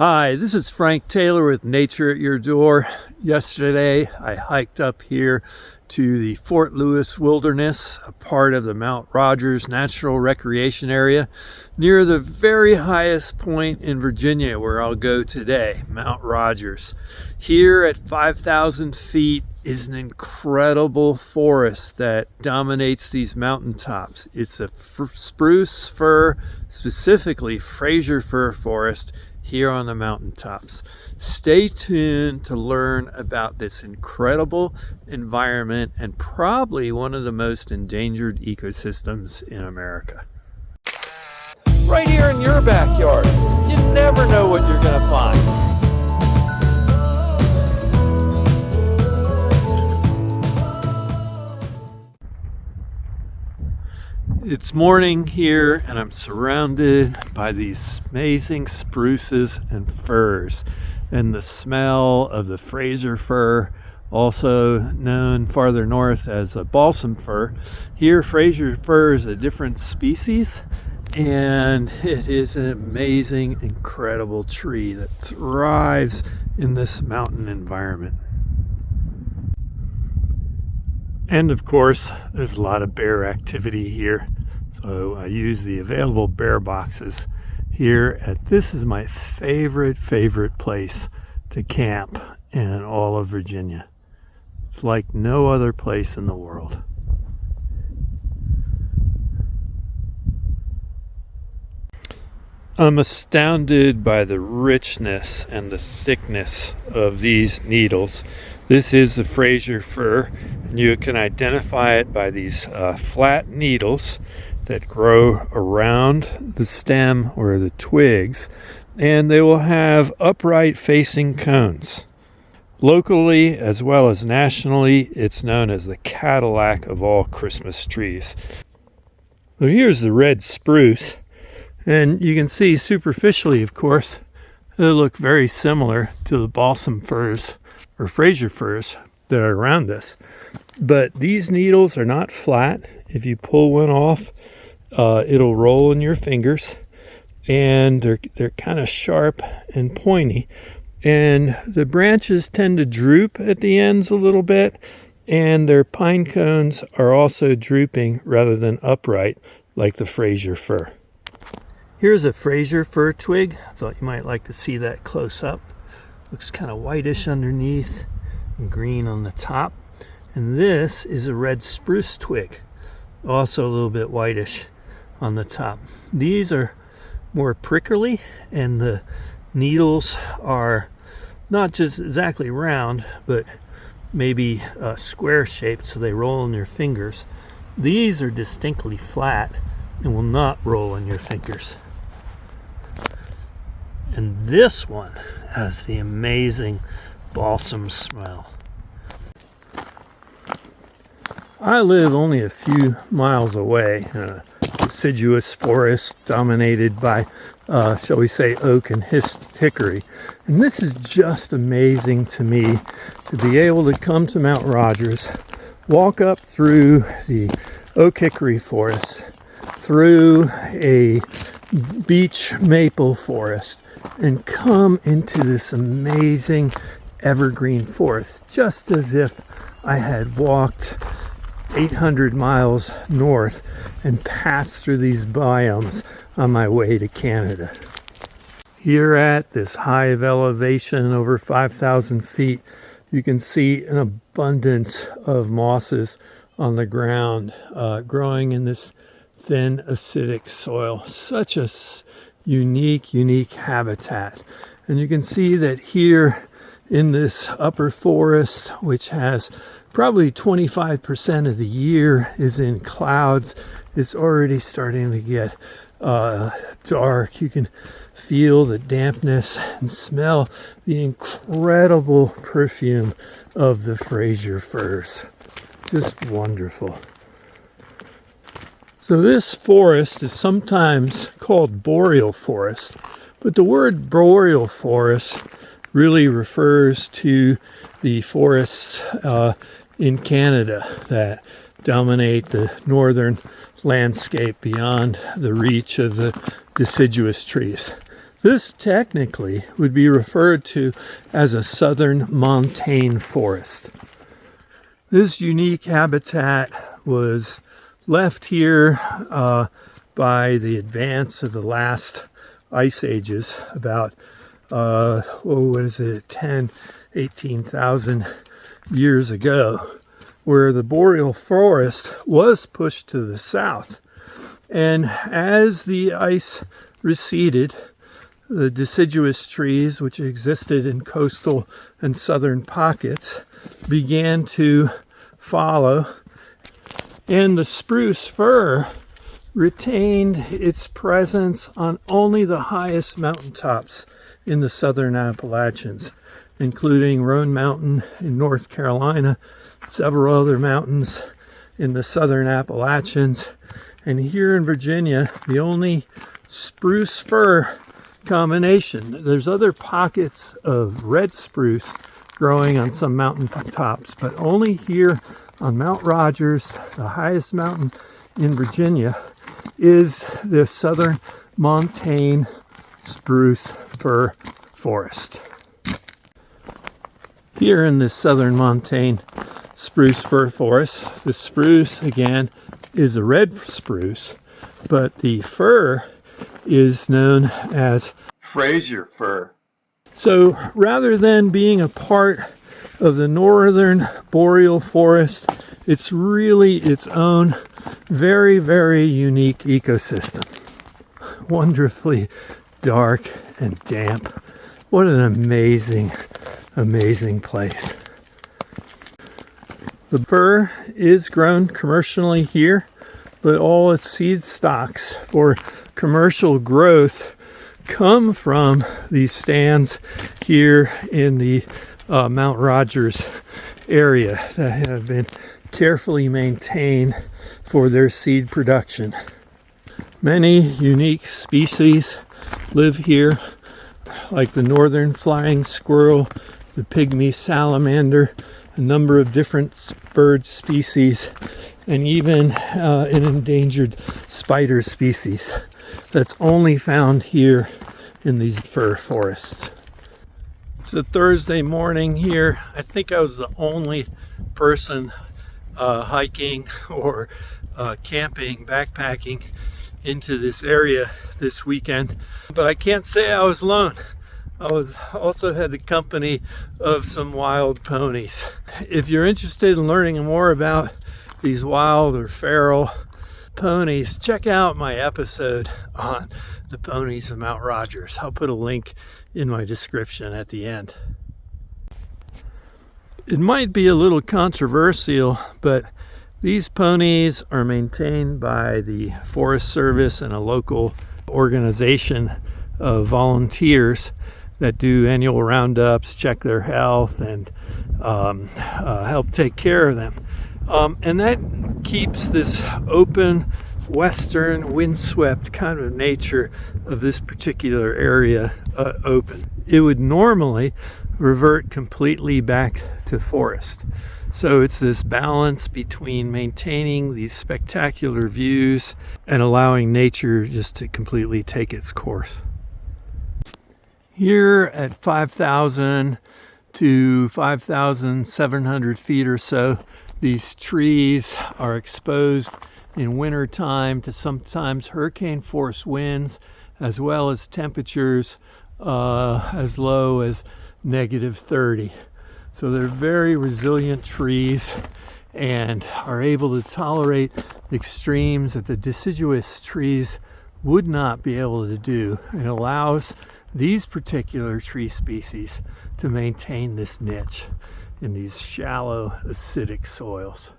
Hi, this is Frank Taylor with Nature at Your Door. Yesterday, I hiked up here to the Fort Lewis Wilderness, a part of the Mount Rogers Natural Recreation Area, near the very highest point in Virginia where I'll go today, Mount Rogers. Here at 5,000 feet is an incredible forest that dominates these mountaintops. It's a spruce fir, specifically Fraser Fir Forest, here on the mountaintops. Stay tuned to learn about this incredible environment and probably one of the most endangered ecosystems in America. Right here in your backyard. You never know what you're going to find. It's morning here and I'm surrounded by these amazing spruces and firs, and the smell of the Fraser Fir, also known farther north as a balsam fir. Here, Fraser Fir is a different species, and it is an amazing, incredible tree that thrives in this mountain environment. And of course, there's a lot of bear activity here. So I use the available bear boxes here this is my favorite place to camp in all of Virginia. It's like no other place in the world. I'm astounded by the richness and the thickness of these needles. This is the Fraser Fir, and you can identify it by these flat needles that grow around the stem or the twigs, and they will have upright facing cones. Locally as well as nationally, it's known as the Cadillac of all Christmas trees. So here's the red spruce, and you can see superficially, of course, they look very similar to the balsam firs or Fraser firs that are around us. But these needles are not flat. If you pull one off, it'll roll in your fingers, and they're kind of sharp and pointy. And the branches tend to droop at the ends a little bit, and their pine cones are also drooping rather than upright like the Fraser Fir. Here's a Fraser Fir twig. I thought you might like to see that close up. Looks kind of whitish underneath and green on the top. And this is a red spruce twig, also a little bit whitish on the top. These are more prickly, and the needles are not just exactly round, but maybe square shaped, so they roll in your fingers. These are distinctly flat and will not roll in your fingers. And this one has the amazing balsam smell. I live only a few miles away in a deciduous forest dominated by, shall we say, oak and hickory. And this is just amazing to me to be able to come to Mount Rogers, walk up through the oak hickory forest, through a beech maple forest, and come into this amazing evergreen forest, just as if I had walked 800 miles north and passed through these biomes on my way to Canada. Here at this high of elevation, over 5,000 feet, you can see an abundance of mosses on the ground, growing in this thin acidic soil. Such a unique habitat. And you can see that here in this upper forest, which has probably 25% of the year is in clouds, it's already starting to get dark. You can feel the dampness and smell the incredible perfume of the Fraser firs. Just wonderful. So this forest is sometimes called boreal forest, but the word boreal forest really refers to the forests in Canada that dominate the northern landscape beyond the reach of the deciduous trees. This technically would be referred to as a southern montane forest. This unique habitat was left here by the advance of the last ice ages about, 18,000 years ago, where the boreal forest was pushed to the south. And as the ice receded, the deciduous trees, which existed in coastal and southern pockets, began to follow, and the spruce fir retained its presence on only the highest mountaintops in the Southern Appalachians, including Roan Mountain in North Carolina, several other mountains in the Southern Appalachians, and here in Virginia, the only spruce fir combination. There's other pockets of red spruce growing on some mountain tops, but only here on Mount Rogers, the highest mountain in Virginia, is the southern montane spruce fir forest. Here in this southern montane spruce fir forest, the spruce again is a red spruce, but the fir is known as Fraser Fir. So rather than being a part of the northern boreal forest, it's really its own very, very unique ecosystem. Wonderfully dark and damp. What an amazing, amazing place. The fir is grown commercially here, but all its seed stocks for commercial growth come from these stands here in the Mount Rogers area that have been carefully maintained for their seed production. Many unique species live here, like the northern flying squirrel, the pygmy salamander, a number of different bird species, and even an endangered spider species that's only found here in these fir forests. It's a Thursday morning here. I think I was the only person hiking or camping, backpacking into this area this weekend, but I can't say I was alone. I also had the company of some wild ponies. If you're interested in learning more about these wild or feral ponies, check out my episode on the ponies of Mount Rogers. I'll put a link in my description at the end. It might be a little controversial, but these ponies are maintained by the Forest Service and a local organization of volunteers that do annual roundups, check their health, and help take care of them. And that keeps this open, western, windswept kind of nature of this particular area open. It would normally revert completely back to forest. So it's this balance between maintaining these spectacular views and allowing nature just to completely take its course. Here at 5,000 to 5,700 feet or so, these trees are exposed in winter time to sometimes hurricane force winds, as well as temperatures as low as -30. So they're very resilient trees and are able to tolerate extremes that the deciduous trees would not be able to do. It allows these particular tree species to maintain this niche in these shallow acidic soils.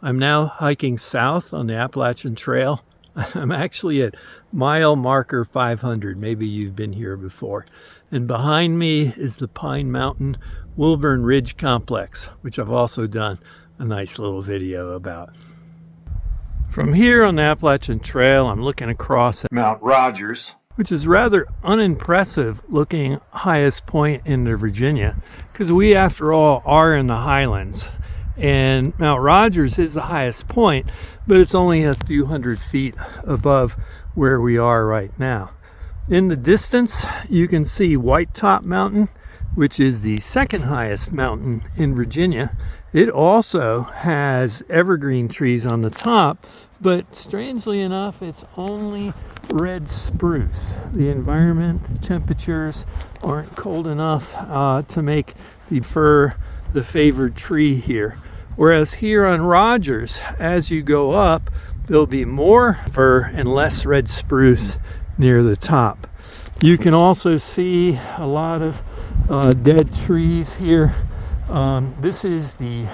I'm now hiking south on the Appalachian Trail. I'm actually at mile marker 500. Maybe you've been here before. And behind me is the Pine Mountain Wilburn Ridge Complex, which I've also done a nice little video about. From here on the Appalachian Trail, I'm looking across at Mount Rogers, which is rather unimpressive looking highest point in Virginia, because we, after all, are in the highlands. And Mount Rogers is the highest point, but it's only a few hundred feet above where we are right now. In the distance, you can see White Top Mountain, which is the second highest mountain in Virginia. It also has evergreen trees on the top, but strangely enough, it's only red spruce. The environment, the temperatures aren't cold enough to make the fir the favored tree here. Whereas here on Rogers, as you go up, there'll be more fir and less red spruce near the top. You can also see a lot of dead trees here. This is the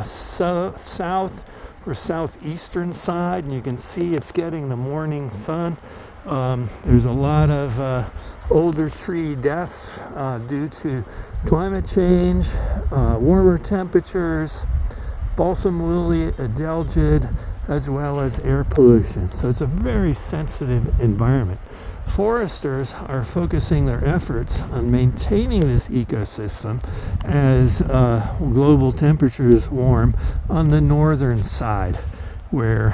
south or southeastern side, and you can see it's getting the morning sun. There's a lot of older tree deaths due to climate change, warmer temperatures, balsam woolly, endangered, as well as air pollution. So it's a very sensitive environment. Foresters are focusing their efforts on maintaining this ecosystem as global temperatures warm on the northern side, where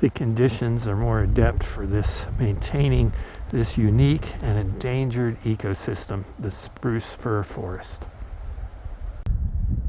the conditions are more adept for this, maintaining this unique and endangered ecosystem, the Spruce-fir forest.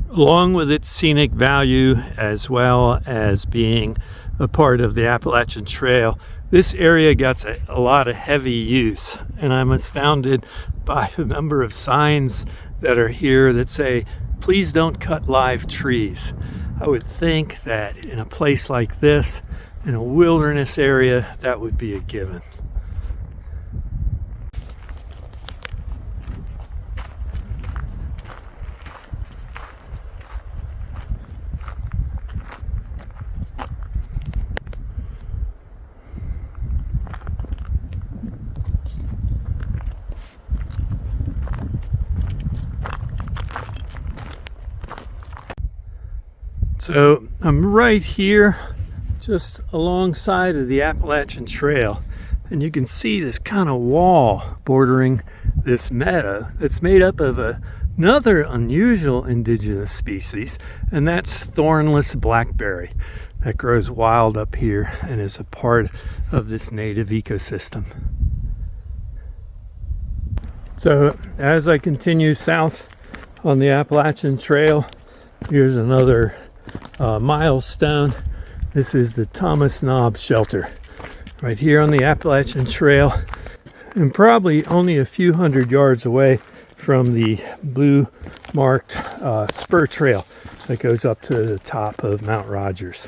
Along with its scenic value, as well as being a part of the Appalachian Trail, this area gets a lot of heavy use, and I'm astounded by the number of signs that are here that say, please don't cut live trees. I would think that in a place like this, in a wilderness area, that would be a given. So I'm right here, just alongside of the Appalachian Trail, and you can see this kind of wall bordering this meadow that's made up of another unusual indigenous species, and that's thornless blackberry that grows wild up here and is a part of this native ecosystem. So as I continue south on the Appalachian Trail, here's another milestone. This is the Thomas Knob Shelter right here on the Appalachian Trail, and probably only a few hundred yards away from the blue marked spur trail that goes up to the top of Mount Rogers.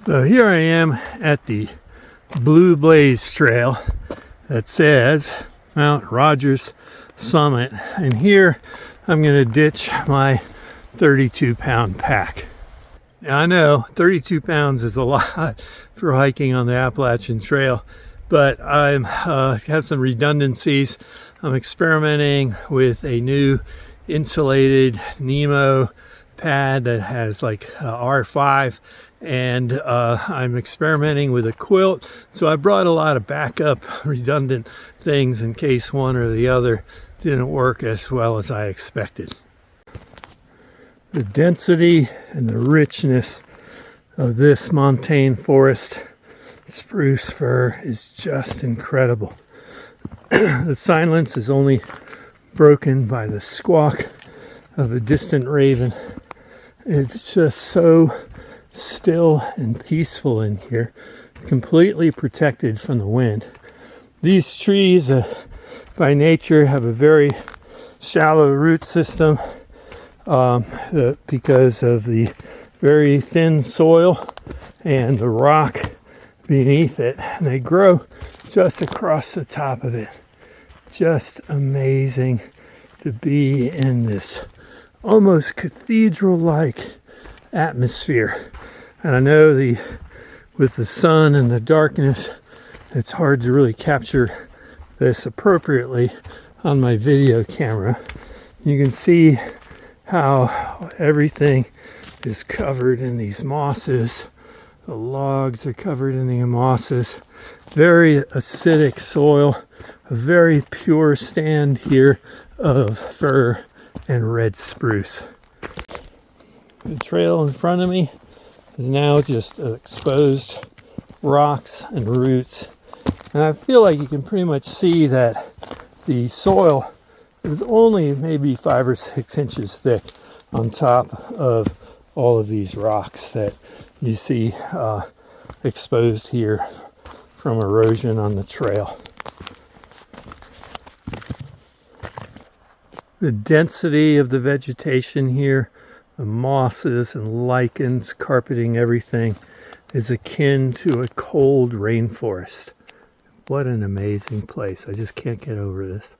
So here I am at the Blue Blaze Trail that says Mount Rogers Summit, and here I'm going to ditch my 32-pound pack. Now I know 32 pounds is a lot for hiking on the Appalachian Trail, but I have some redundancies. I'm experimenting with a new insulated Nemo pad that has like R5, and I'm experimenting with a quilt, so I brought a lot of backup redundant things in case one or the other didn't work as well as I expected. The density and the richness of this montane forest spruce fir is just incredible. The silence is only broken by the squawk of a distant raven. It's just so still and peaceful in here, completely protected from the wind. These trees by nature have a very shallow root system because of the very thin soil and the rock beneath it, and they grow just across the top of it. Just amazing to be in this almost cathedral-like atmosphere. And I know with the sun and the darkness, it's hard to really capture this appropriately on my video camera. You can see how everything is covered in these mosses, The logs are covered in the mosses. Very acidic soil. A very pure stand here of fir and red spruce. The trail in front of me is now just exposed rocks and roots. And I feel like you can pretty much see that the soil is only maybe 5 or 6 inches thick on top of all of these rocks that you see exposed here from erosion on the trail. The density of the vegetation here, the mosses and lichens carpeting everything, is akin to a cold rainforest. What an amazing place. I just can't get over this.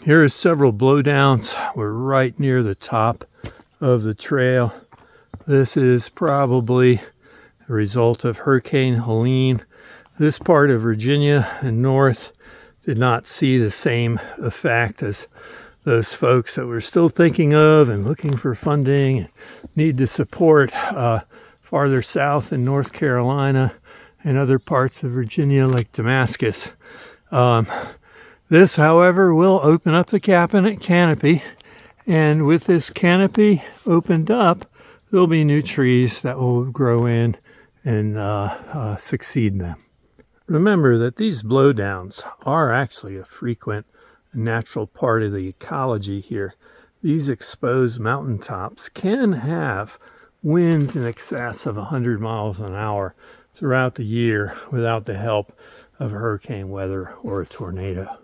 Here are several blowdowns. We're right near the top of the trail. This is probably a result of Hurricane Helene. This part of Virginia and north did not see the same effect as those folks that we're still thinking of and looking for funding and need to support farther south in North Carolina and other parts of Virginia like Damascus. This, however, will open up the canopy, and with this canopy opened up, there'll be new trees that will grow in and succeed them. Remember that these blowdowns are actually a frequent natural part of the ecology here. These exposed mountaintops can have winds in excess of 100 miles an hour throughout the year without the help of hurricane weather or a tornado.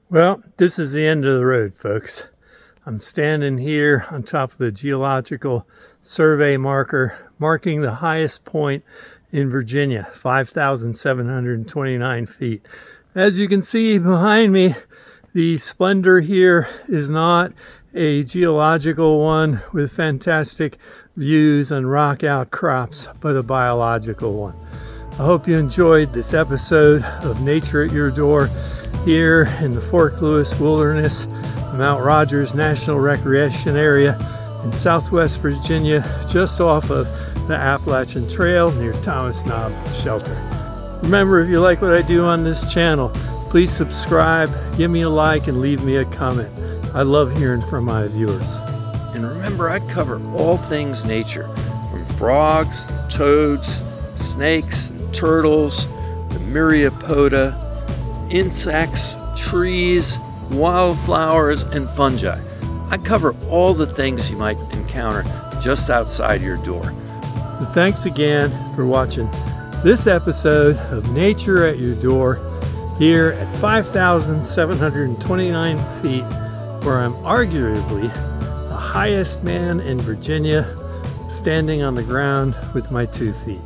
Well, this is the end of the road, folks. I'm standing here on top of the Geological Survey marker, marking the highest point in Virginia, 5,729 feet. As you can see behind me, the splendor here is not a geological one with fantastic views and rock outcrops, but a biological one. I hope you enjoyed this episode of Nature at Your Door here in the Fort Lewis Wilderness, Mount Rogers National Recreation Area in Southwest Virginia, just off of the Appalachian Trail near Thomas Knob Shelter. Remember, if you like what I do on this channel, please subscribe, give me a like, and leave me a comment. I love hearing from my viewers. And remember, I cover all things nature, from frogs, toads, snakes, and turtles, the myriapoda, insects, trees, wildflowers, and fungi. I cover all the things you might encounter just outside your door. So thanks again for watching this episode of Nature at Your Door here at 5,729 feet, where I'm arguably the highest man in Virginia, standing on the ground with my 2 feet.